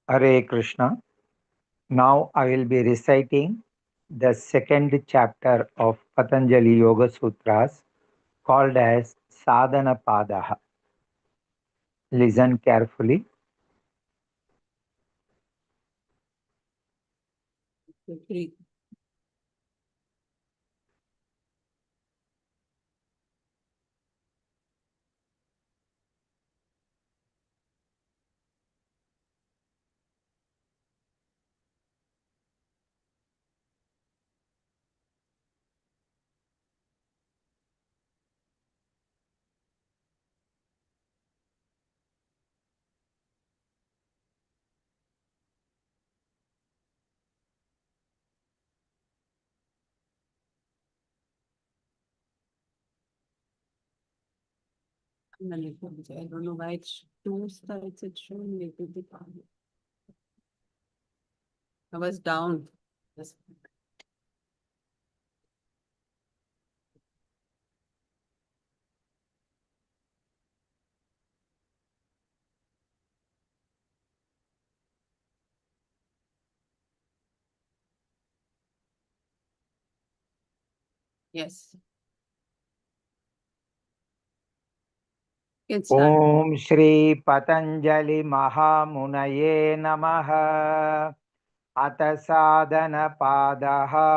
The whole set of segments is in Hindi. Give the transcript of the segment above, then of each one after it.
Hare Krishna. Now I will be reciting the second chapter of Patanjali Yoga Sutras called as Sadhana Padaha. Listen carefully. Breathe. I don't know why it's two sides it's showing me to the I was down. Yes. Yes. Can start. Om Shri Patanjali Mahamunaye Namaha. Ata Sadhana Padaha.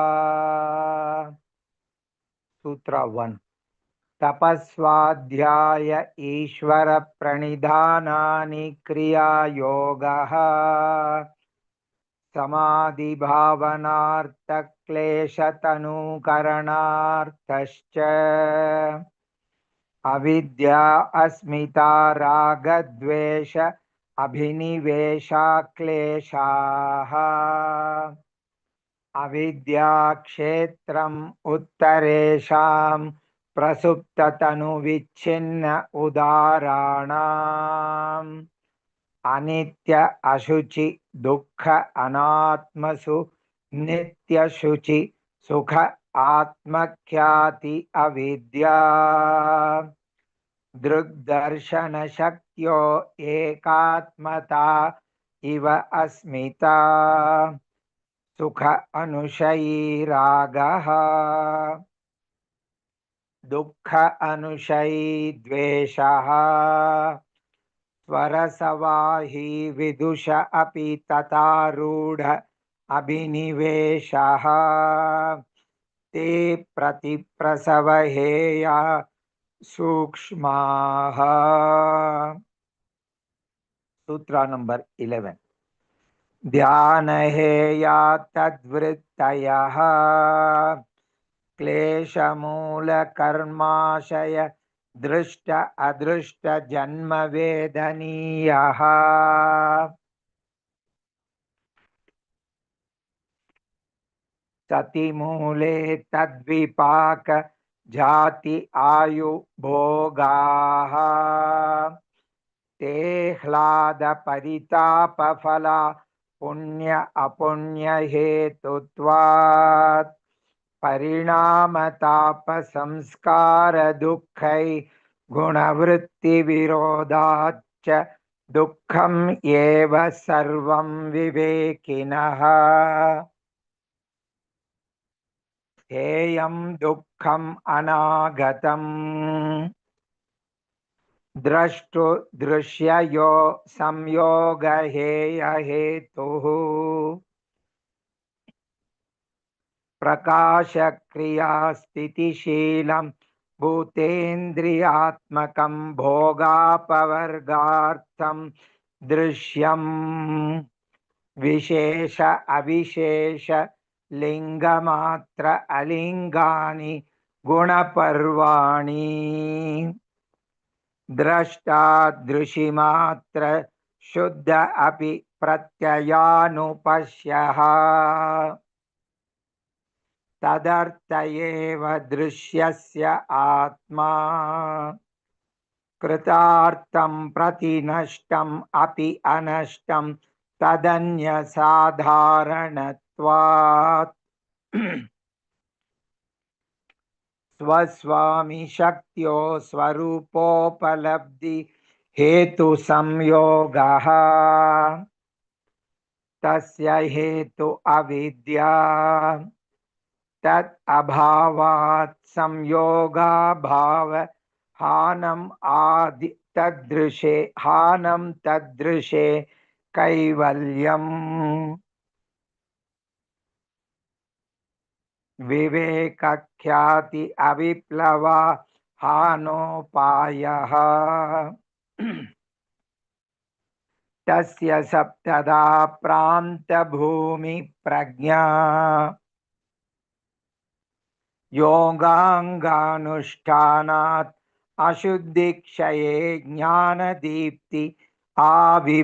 Sutra 1. तपस्वाध्याय ईश्वर प्रणिधानानि क्रिया योगः समाधि भावनार्थ क्लेशतनुकरणार्थश्च अविद्या अस्मिता रागद्वेष अभिनिवेशा क्लेशाः अविद्या क्षेत्रम् उत्तरेषां प्रसुप्ततनुविच्छिन्न उदाराणाम् अनित्य अशुचि दुःख अनात्मसु नित्यशुचि सुख आत्मख्याति अविद्या दृग्दर्शनशक्त्यो एकात्मता इव अस्मिता सुख अनुशयी रागः दुःख अनुशयी द्वेषः स्वरसवाही विदुष अपि तथारूढ अभिनिवेशः ते प्रतिप्रसवहेया सूक्ष्माः. सूत्र नंबर 11. ध्यानहेया तद्वृत्तयः क्लेशमूलकर्माशय दृष्ट अदृष्ट जन्म वेदनीयः सतिमूले तद्विपाक जाति आयु भोगाः ते ह्लाद परिताप फला पुण्य अपुण्य हेतुत्वात् परिणामताप संस्कार दुःखै गुणवृत्ति विरोधाच्च दुःखम् एव सर्वं विवेकिनः हेयं दुःखम् अनागतम् द्रष्टु दृश्ययो संयोग हेय हेतुः प्रकाश क्रिया स्थितिशीलं भूतेन्द्रियात्मकं भोगापवर्गार्थं दृश्यं विशेष अविशेष लिंगमात्र अलिंगानि गुणपर्वाणि द्रष्टा दृशिमात्र शुद्ध अपि प्रत्ययानुपश्यः तदर्थ एव दृश्यस्य आत्मा कृतार्थं प्रति नष्टम् अपि अनष्टं तदन्यसाधारणत्वात् स्वस्वामी शक्त्यो स्वरूपोपलब्धि हेतु संयोगः तस्य हेतु अविद्या तत् अभावात् संयोगाभाव हानम आदि तदृशे कैवल्यम् विवेकख्याति अविप्लवा हानोपायः तस्य सप्तदा प्रान्तभूमि प्रज्ञा योगांगानुष्ठानात् अशुद्धिक्षये ज्ञानदीप्ति आविवेकख्यातेः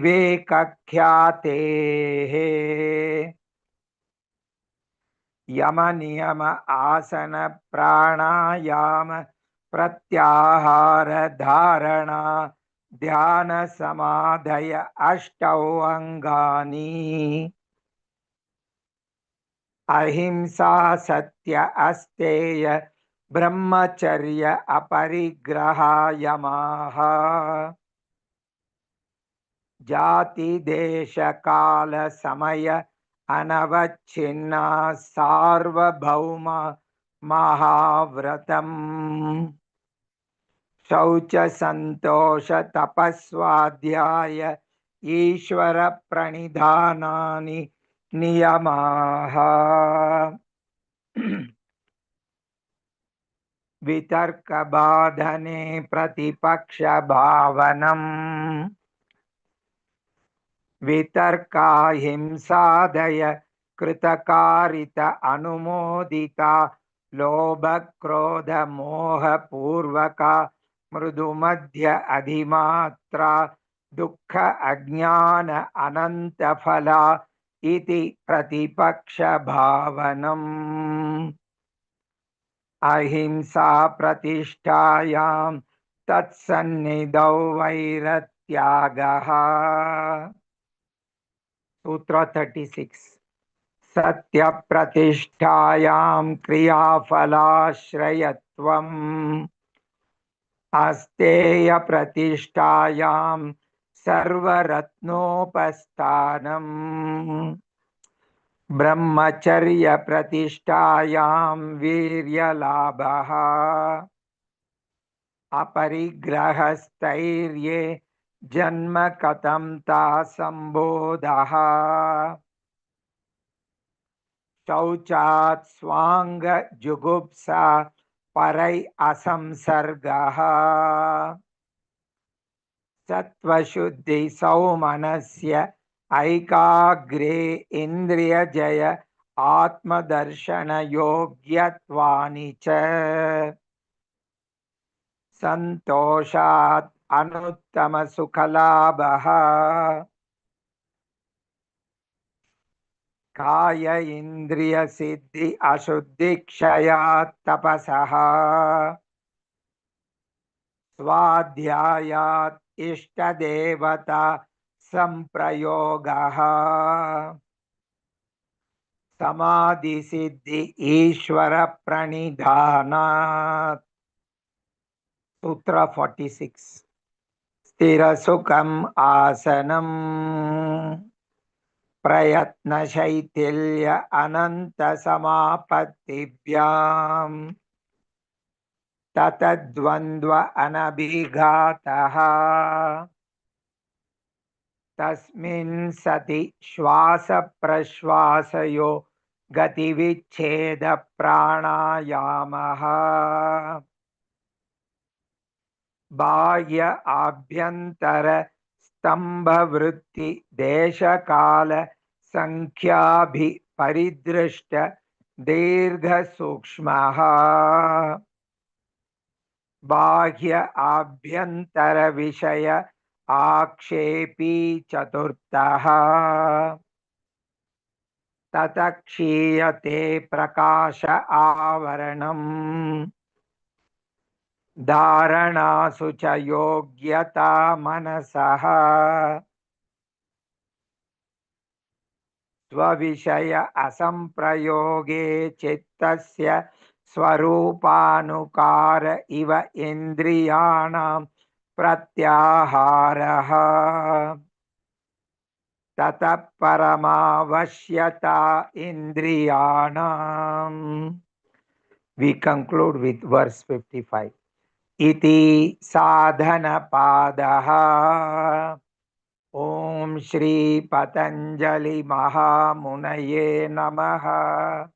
यम नियम आसन प्राणायाम प्रत्याहार धारणा ध्यान समाधय अष्टौ अंगानि अहिंसा सत्य अस्तेय ब्रह्मचर्य अपरिग्रह यमाः जाति देश काल समय अनवच्छिन्ना सार्वभौम महाव्रतम् शौच संतोष तपस्वाध्याय ईश्वर प्रणिधानानि नियमाः वितर्क बाधने प्रतिपक्ष भावनम् वितर्काहिंसादय कृतकारित अनुमोदिता लोभ क्रोध मोह पूर्वका मृदु मध्य अधिमात्रा दुःख अज्ञान अनंत फला इति प्रतिपक्ष भावनम् अहिंसा प्रतिष्ठायां तत्सन्निधौ वैरत्यागः सूत्र 36 सत्य प्रतिष्ठायां क्रियाफलाश्रयत्वम् अस्तेय प्रतिष्ठायां सर्वरत्नोपस्थानम् ब्रह्मचर्य प्रतिष्ठायां वीर्यलाभः अपरिग्रहस्थैर्ये जन्म कथं ता संबोधः शौचात् स्वांग जुगुप्सा परै असंसर्गः सत्वशुद्धि सौमनस्य ऐकाग्रे इन्द्रियजय आत्मदर्शन योग्यत्वानि च संतोषात् अनुत्तम सुखलाभः काय इंद्रिय सिद्धि अशुद्धि क्षयात् तपसः स्वाध्यायात् इष्ट देवता संप्रयोगः समाधि सिद्धि ईश्वर प्रणिधानात् सूत्र 46 स्थिर सुखम आसनम प्रयत्न शैथिल्य अनंत समापत्तिभ्याम ततद्वन्द्व अनभिघातः तस्मिन् सति श्वास प्रश्वासयो गतिविच्छेद प्राणायामः बाह्य आभ्यंतर स्तंभ वृत्ति देश काल संख्याभि परिदृष्ट दीर्घ सूक्ष्मः बाह्य आभ्यंतर विषय आक्षेपी चतुर्थः ततः क्षीयते प्रकाश आवरणम् धारणासु च योग्यता मनसः स्वविषय असंप्रयोगे चित्तस्य स्वरूपानुकार इव इन्द्रियाणां प्रत्याहारः ततः paramavashyata indriyanam. We conclude with verse 55. Iti sadhana padaha. Om Shri Patanjali Mahamunaye Namaha.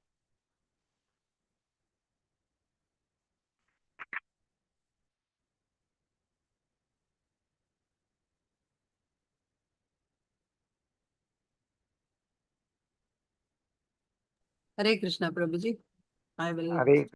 Hare Krishna, Prabhuji. I will Hare